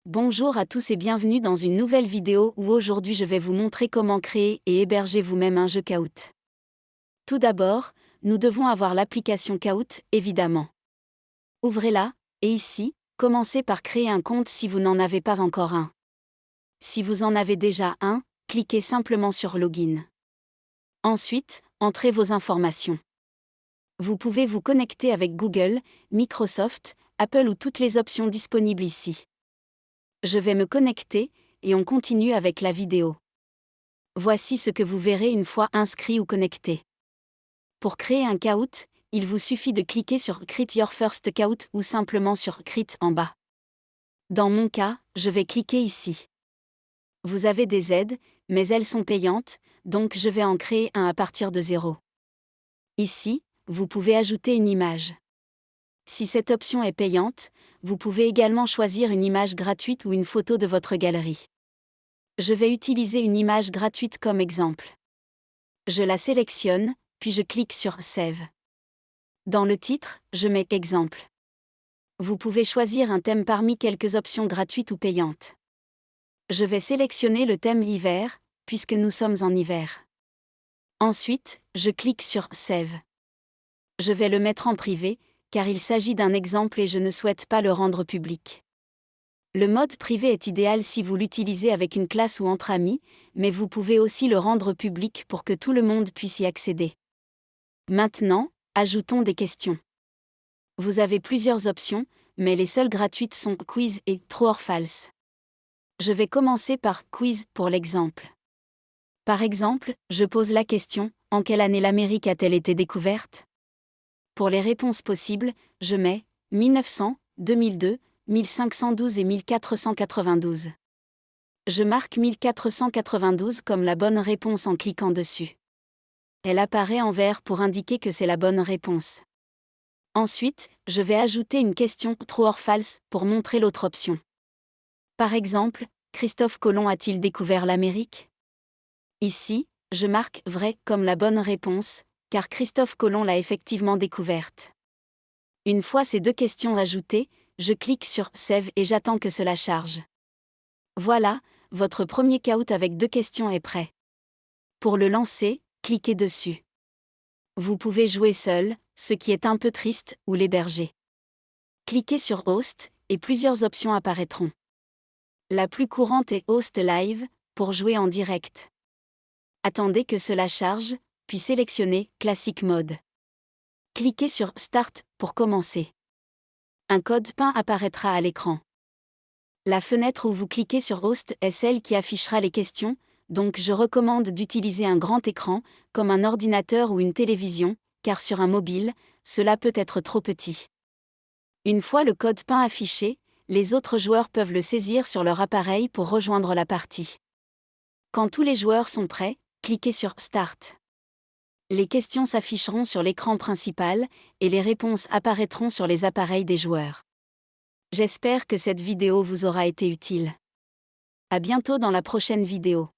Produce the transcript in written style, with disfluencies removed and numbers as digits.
Bonjour à tous et bienvenue dans une nouvelle vidéo où aujourd'hui je vais vous montrer comment créer et héberger vous-même un jeu Kahoot. Tout d'abord, nous devons avoir l'application Kahoot, évidemment. Ouvrez-la, et ici, commencez par créer un compte si vous n'en avez pas encore un. Si vous en avez déjà un, cliquez simplement sur Login. Ensuite, entrez vos informations. Vous pouvez vous connecter avec Google, Microsoft, Apple ou toutes les options disponibles ici. Je vais me connecter, et on continue avec la vidéo. Voici ce que vous verrez une fois inscrit ou connecté. Pour créer un Kahoot, il vous suffit de cliquer sur Create Your First Kahoot ou simplement sur Create en bas. Dans mon cas, je vais cliquer ici. Vous avez des aides, mais elles sont payantes, donc je vais en créer un à partir de 0. Ici, vous pouvez ajouter une image. Si cette option est payante, vous pouvez également choisir une image gratuite ou une photo de votre galerie. Je vais utiliser une image gratuite comme exemple. Je la sélectionne, puis je clique sur Save. Dans le titre, je mets Exemple. Vous pouvez choisir un thème parmi quelques options gratuites ou payantes. Je vais sélectionner le thème hiver, puisque nous sommes en hiver. Ensuite, je clique sur Save. Je vais le mettre en privé, car il s'agit d'un exemple et je ne souhaite pas le rendre public. Le mode privé est idéal si vous l'utilisez avec une classe ou entre amis, mais vous pouvez aussi le rendre public pour que tout le monde puisse y accéder. Maintenant, ajoutons des questions. Vous avez plusieurs options, mais les seules gratuites sont Quiz et True or False. Je vais commencer par Quiz pour l'exemple. Par exemple, je pose la question, en quelle année l'Amérique a-t-elle été découverte ? Pour les réponses possibles, je mets 1900, 2002, 1512 et 1492. Je marque 1492 comme la bonne réponse en cliquant dessus. Elle apparaît en vert pour indiquer que c'est la bonne réponse. Ensuite, je vais ajouter une question True or False pour montrer l'autre option. Par exemple, Christophe Colomb a-t-il découvert l'Amérique ? Ici, je marque vrai comme la bonne réponse, car Christophe Colomb l'a effectivement découverte. Une fois ces deux questions ajoutées, je clique sur Save et j'attends que cela charge. Voilà, votre premier Kahoot avec 2 questions est prêt. Pour le lancer, cliquez dessus. Vous pouvez jouer seul, ce qui est un peu triste, ou l'héberger. Cliquez sur Host, et plusieurs options apparaîtront. La plus courante est Host Live, pour jouer en direct. Attendez que cela charge, puis sélectionnez Classic Mode. Cliquez sur Start pour commencer. Un code PIN apparaîtra à l'écran. La fenêtre où vous cliquez sur Host est celle qui affichera les questions, donc je recommande d'utiliser un grand écran, comme un ordinateur ou une télévision, car sur un mobile, cela peut être trop petit. Une fois le code PIN affiché, les autres joueurs peuvent le saisir sur leur appareil pour rejoindre la partie. Quand tous les joueurs sont prêts, cliquez sur Start. Les questions s'afficheront sur l'écran principal, et les réponses apparaîtront sur les appareils des joueurs. J'espère que cette vidéo vous aura été utile. À bientôt dans la prochaine vidéo.